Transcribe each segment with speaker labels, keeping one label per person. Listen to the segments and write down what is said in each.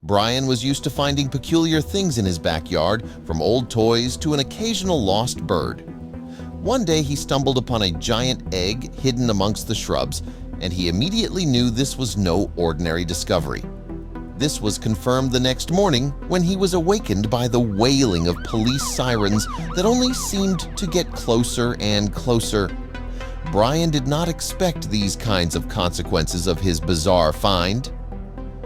Speaker 1: Brian was used to finding peculiar things in his backyard, from old toys to an occasional lost bird. One day he stumbled upon a giant egg hidden amongst the shrubs, and he immediately knew this was no ordinary discovery. This was confirmed the next morning when he was awakened by the wailing of police sirens that only seemed to get closer and closer. Brian did not expect these kinds of consequences of his bizarre find.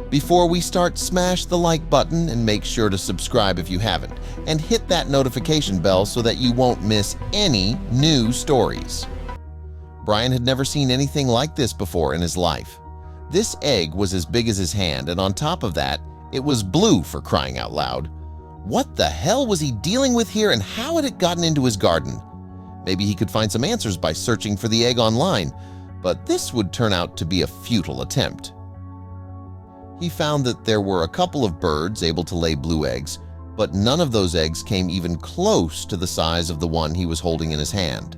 Speaker 1: Before we start, smash the like button and make sure to subscribe if you haven't, and hit that notification bell so that you won't miss any new stories. Brian had never seen anything like this before in his life. This egg was as big as his hand, and on top of that, it was blue, for crying out loud. What the hell was he dealing with here, and how had it gotten into his garden? Maybe he could find some answers by searching for the egg online, but this would turn out to be a futile attempt. He found that there were a couple of birds able to lay blue eggs, but none of those eggs came even close to the size of the one he was holding in his hand.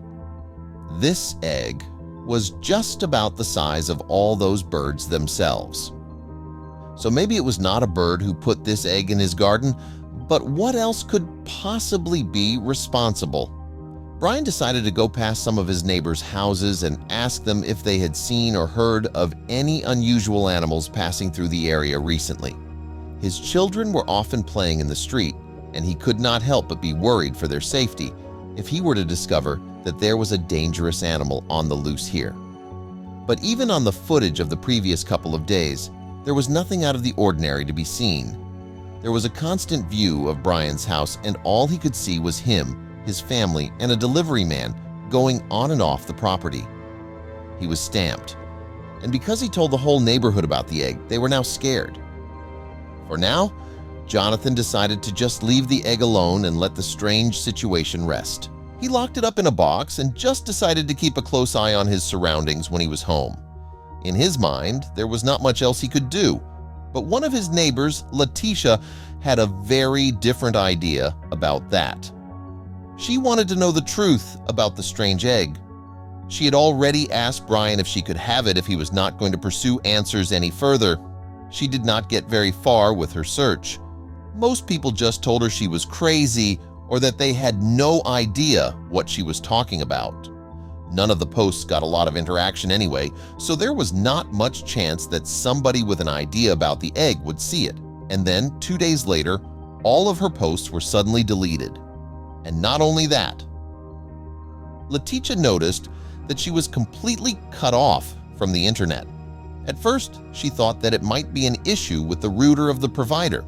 Speaker 1: This egg was just about the size of all those birds themselves. So maybe it was not a bird who put this egg in his garden, but what else could possibly be responsible? Brian decided to go past some of his neighbors' houses and ask them if they had seen or heard of any unusual animals passing through the area recently. His children were often playing in the street, and he could not help but be worried for their safety if he were to discover that there was a dangerous animal on the loose here. But even on the footage of the previous couple of days, there was nothing out of the ordinary to be seen. There was a constant view of Brian's house, and all he could see was him, his family, and a delivery man going on and off the property. He was stamped, and because he told the whole neighborhood about the egg, they were now scared. For now, Jonathan decided to just leave the egg alone and let the strange situation rest. He locked it up in a box and just decided to keep a close eye on his surroundings when he was home. In his mind, there was not much else he could do, but one of his neighbors, Letitia, had a very different idea about that. She wanted to know the truth about the strange egg. She had already asked Brian if she could have it if he was not going to pursue answers any further. She did not get very far with her search. Most people just told her she was crazy or that they had no idea what she was talking about. None of the posts got a lot of interaction anyway, so there was not much chance that somebody with an idea about the egg would see it. And then 2 days later, all of her posts were suddenly deleted. And not only that, Letitia noticed that she was completely cut off from the internet. At first, she thought that it might be an issue with the router of the provider.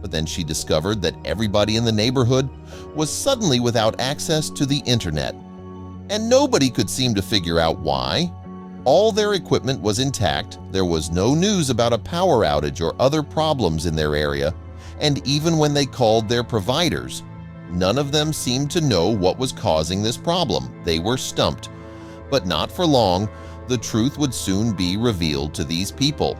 Speaker 1: But then she discovered that everybody in the neighborhood was suddenly without access to the internet. And nobody could seem to figure out why. All their equipment was intact, there was no news about a power outage or other problems in their area, and even when they called their providers, none of them seemed to know what was causing this problem. They were stumped. But not for long, the truth would soon be revealed to these people.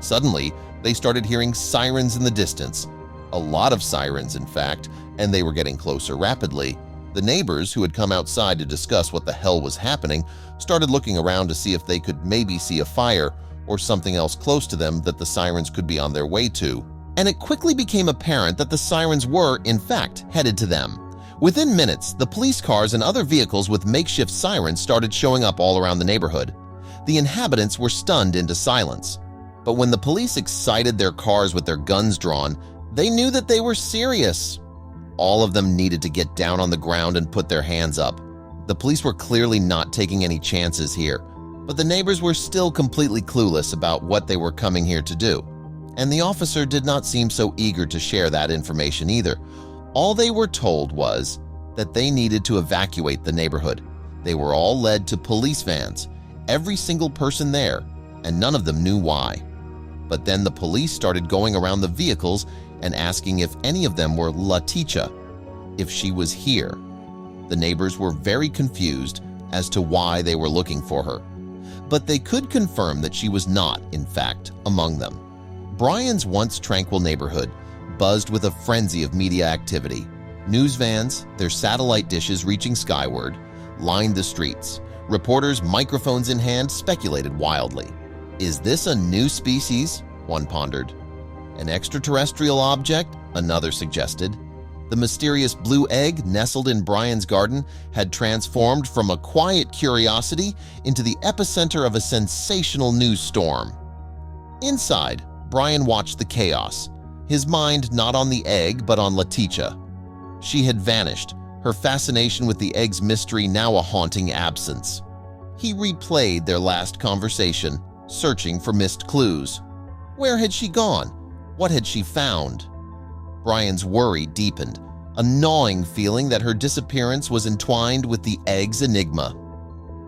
Speaker 1: Suddenly, they started hearing sirens in the distance. A lot of sirens, in fact, and they were getting closer rapidly. The neighbors, who had come outside to discuss what the hell was happening, started looking around to see if they could maybe see a fire or something else close to them that the sirens could be on their way to. And it quickly became apparent that the sirens were, in fact, headed to them. Within minutes, the police cars and other vehicles with makeshift sirens started showing up all around the neighborhood. The inhabitants were stunned into silence. But when the police excited their cars with their guns drawn, they knew that they were serious. All of them needed to get down on the ground and put their hands up. The police were clearly not taking any chances here, but the neighbors were still completely clueless about what they were coming here to do. And the officer did not seem so eager to share that information either. All they were told was that they needed to evacuate the neighborhood. They were all led to police vans, every single person there, and none of them knew why. But then the police started going around the vehicles and asking if any of them were Letitia, if she was here. The neighbors were very confused as to why they were looking for her, but they could confirm that she was not, in fact, among them. Brian's once tranquil neighborhood buzzed with a frenzy of media activity. News vans, their satellite dishes reaching skyward, lined the streets. Reporters, microphones in hand, speculated wildly. Is this a new species? One pondered. An extraterrestrial object, another suggested. The mysterious blue egg nestled in Brian's garden had transformed from a quiet curiosity into the epicenter of a sensational news storm. Inside, Brian watched the chaos, his mind not on the egg but on Letitia. She had vanished, her fascination with the egg's mystery now a haunting absence. He replayed their last conversation, searching for missed clues. Where had she gone? What had she found? Brian's worry deepened, a gnawing feeling that her disappearance was entwined with the egg's enigma.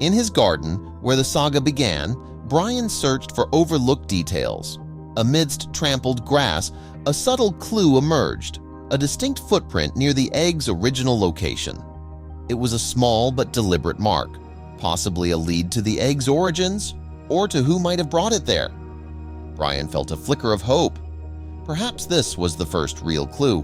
Speaker 1: In his garden, where the saga began, Brian searched for overlooked details. Amidst trampled grass, a subtle clue emerged, a distinct footprint near the egg's original location. It was a small but deliberate mark, possibly a lead to the egg's origins, or to who might have brought it there. Brian felt a flicker of hope. Perhaps this was the first real clue.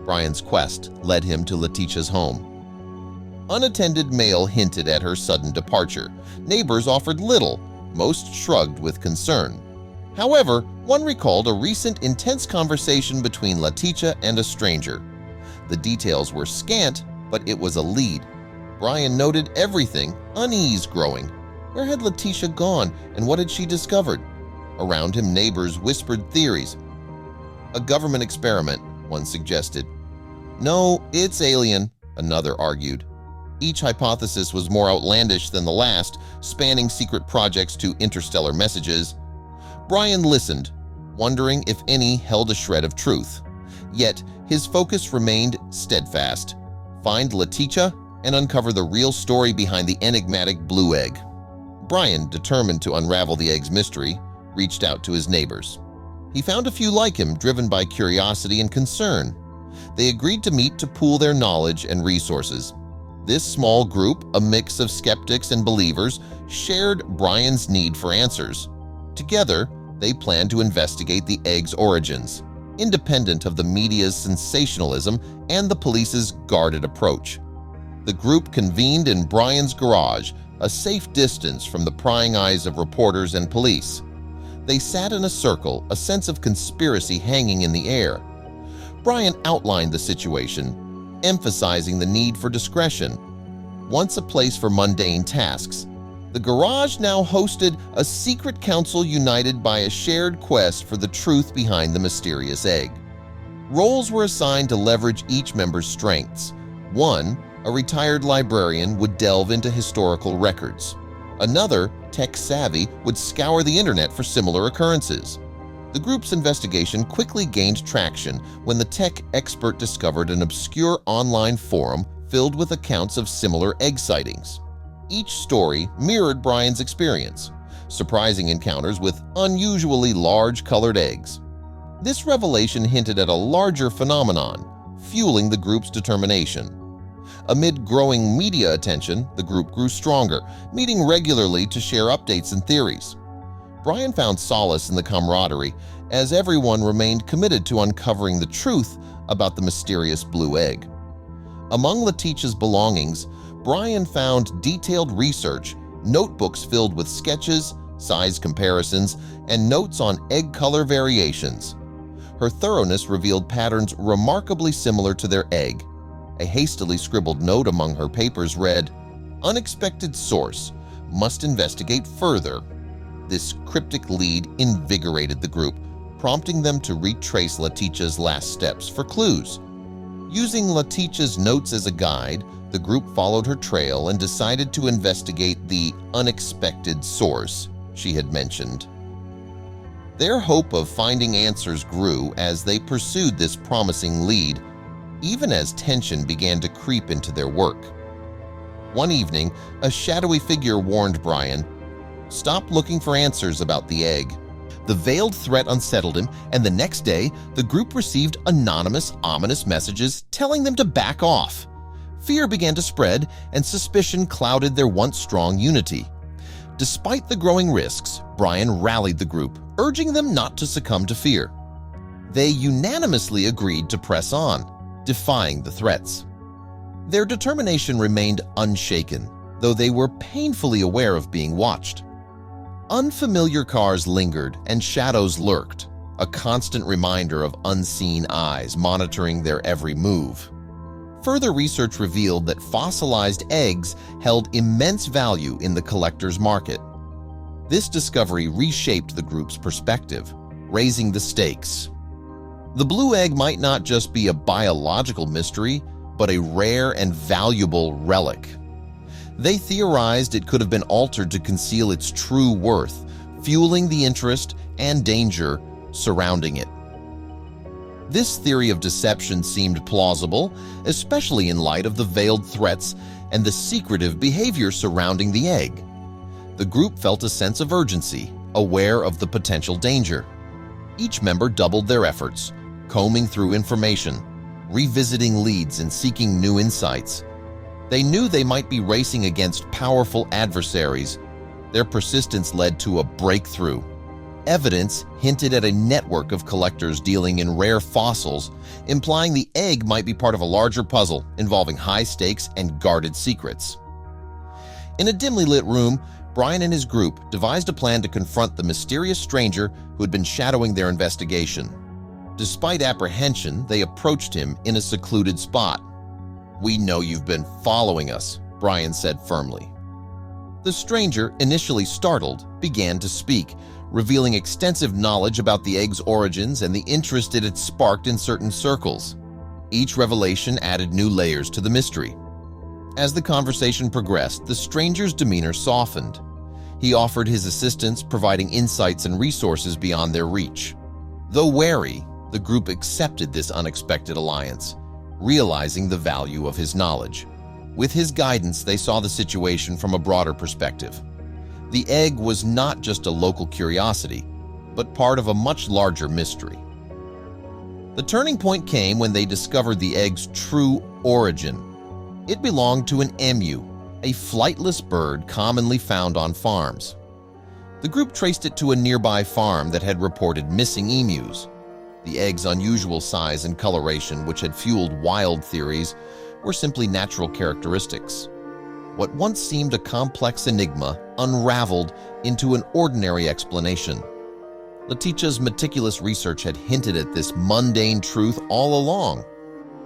Speaker 1: Brian's quest led him to Letitia's home. Unattended mail hinted at her sudden departure. Neighbors offered little, most shrugged with concern. However, one recalled a recent intense conversation between Letitia and a stranger. The details were scant, but it was a lead. Brian noted everything, unease growing. Where had Letitia gone, and what had she discovered? Around him, neighbors whispered theories. A government experiment, one suggested. No, it's alien, another argued. Each hypothesis was more outlandish than the last, spanning secret projects to interstellar messages. Brian listened, wondering if any held a shred of truth. Yet, his focus remained steadfast. Find Letitia and uncover the real story behind the enigmatic blue egg. Brian, determined to unravel the egg's mystery, reached out to his neighbors. He found a few like him, driven by curiosity and concern. They agreed to meet to pool their knowledge and resources. This small group, a mix of skeptics and believers, shared Brian's need for answers. Together, they planned to investigate the egg's origins, independent of the media's sensationalism and the police's guarded approach. The group convened in Brian's garage, a safe distance from the prying eyes of reporters and police. They sat in a circle, a sense of conspiracy hanging in the air. Brian outlined the situation, emphasizing the need for discretion. Once a place for mundane tasks, the garage now hosted a secret council united by a shared quest for the truth behind the mysterious egg. Roles were assigned to leverage each member's strengths. One, a retired librarian, would delve into historical records. Another, tech-savvy, would scour the internet for similar occurrences. The group's investigation quickly gained traction when the tech expert discovered an obscure online forum filled with accounts of similar egg sightings. Each story mirrored Brian's experience, surprising encounters with unusually large colored eggs. This revelation hinted at a larger phenomenon, fueling the group's determination. Amid growing media attention, the group grew stronger, meeting regularly to share updates and theories. Brian found solace in the camaraderie, as everyone remained committed to uncovering the truth about the mysterious blue egg. Among Letitia's belongings, Brian found detailed research, notebooks filled with sketches, size comparisons, and notes on egg color variations. Her thoroughness revealed patterns remarkably similar to their egg. A hastily scribbled note among her papers read, "Unexpected source, must investigate further." This cryptic lead invigorated the group, prompting them to retrace Letitia's last steps for clues. Using Letitia's notes as a guide, the group followed her trail and decided to investigate the unexpected source she had mentioned. Their hope of finding answers grew as they pursued this promising lead, even as tension began to creep into their work. One evening, a shadowy figure warned Brian, "Stop looking for answers about the egg." The veiled threat unsettled him, and the next day, the group received anonymous, ominous messages telling them to back off. Fear began to spread, and suspicion clouded their once strong unity. Despite the growing risks, Brian rallied the group, urging them not to succumb to fear. They unanimously agreed to press on, defying the threats. Their determination remained unshaken, though they were painfully aware of being watched. Unfamiliar cars lingered and shadows lurked, a constant reminder of unseen eyes monitoring their every move. Further research revealed that fossilized eggs held immense value in the collector's market. This discovery reshaped the group's perspective, raising the stakes. The blue egg might not just be a biological mystery, but a rare and valuable relic. They theorized it could have been altered to conceal its true worth, fueling the interest and danger surrounding it. This theory of deception seemed plausible, especially in light of the veiled threats and the secretive behavior surrounding the egg. The group felt a sense of urgency, aware of the potential danger. Each member doubled their efforts, combing through information, revisiting leads and seeking new insights. They knew they might be racing against powerful adversaries. Their persistence led to a breakthrough. Evidence hinted at a network of collectors dealing in rare fossils, implying the egg might be part of a larger puzzle involving high stakes and guarded secrets. In a dimly lit room, Brian and his group devised a plan to confront the mysterious stranger who had been shadowing their investigation. Despite apprehension, they approached him in a secluded spot. "We know you've been following us," Brian said firmly. The stranger, initially startled, began to speak, revealing extensive knowledge about the egg's origins and the interest it had sparked in certain circles. Each revelation added new layers to the mystery. As the conversation progressed, the stranger's demeanor softened. He offered his assistance, providing insights and resources beyond their reach. Though wary, the group accepted this unexpected alliance, realizing the value of his knowledge. With his guidance, they saw the situation from a broader perspective. The egg was not just a local curiosity, but part of a much larger mystery. The turning point came when they discovered the egg's true origin. It belonged to an emu, a flightless bird commonly found on farms. The group traced it to a nearby farm that had reported missing emus. The egg's unusual size and coloration, which had fueled wild theories, were simply natural characteristics. What once seemed a complex enigma unraveled into an ordinary explanation. Letitia's meticulous research had hinted at this mundane truth all along.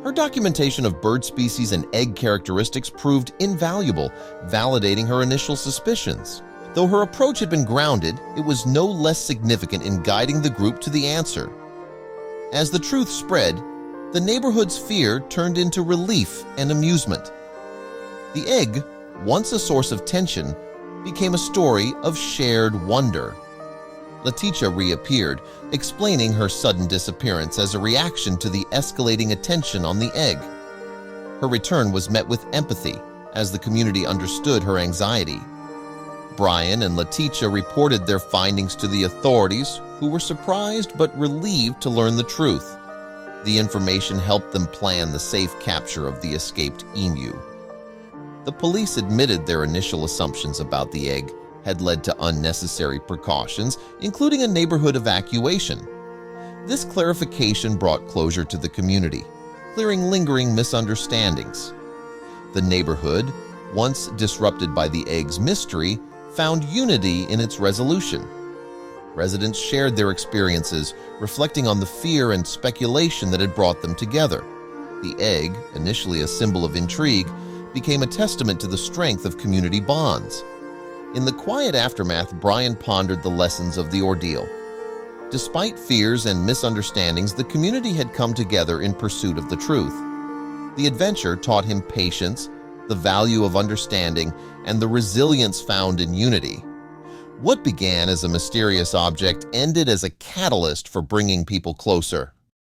Speaker 1: Her documentation of bird species and egg characteristics proved invaluable, validating her initial suspicions. Though her approach had been grounded, it was no less significant in guiding the group to the answer. As the truth spread, the neighborhood's fear turned into relief and amusement. The egg, once a source of tension, became a story of shared wonder. Letitia reappeared, explaining her sudden disappearance as a reaction to the escalating attention on the egg. Her return was met with empathy as the community understood her anxiety. Brian and Letitia reported their findings to the authorities, who were surprised but relieved to learn the truth. The information helped them plan the safe capture of the escaped emu. The police admitted their initial assumptions about the egg had led to unnecessary precautions, including a neighborhood evacuation. This clarification brought closure to the community, clearing lingering misunderstandings. The neighborhood, once disrupted by the egg's mystery, found unity in its resolution. Residents shared their experiences, reflecting on the fear and speculation that had brought them together. The egg, initially a symbol of intrigue, became a testament to the strength of community bonds. In the quiet aftermath, Brian pondered the lessons of the ordeal. Despite fears and misunderstandings, the community had come together in pursuit of the truth. The adventure taught him patience, the value of understanding, and the resilience found in unity. What began as a mysterious object ended as a catalyst for bringing people closer.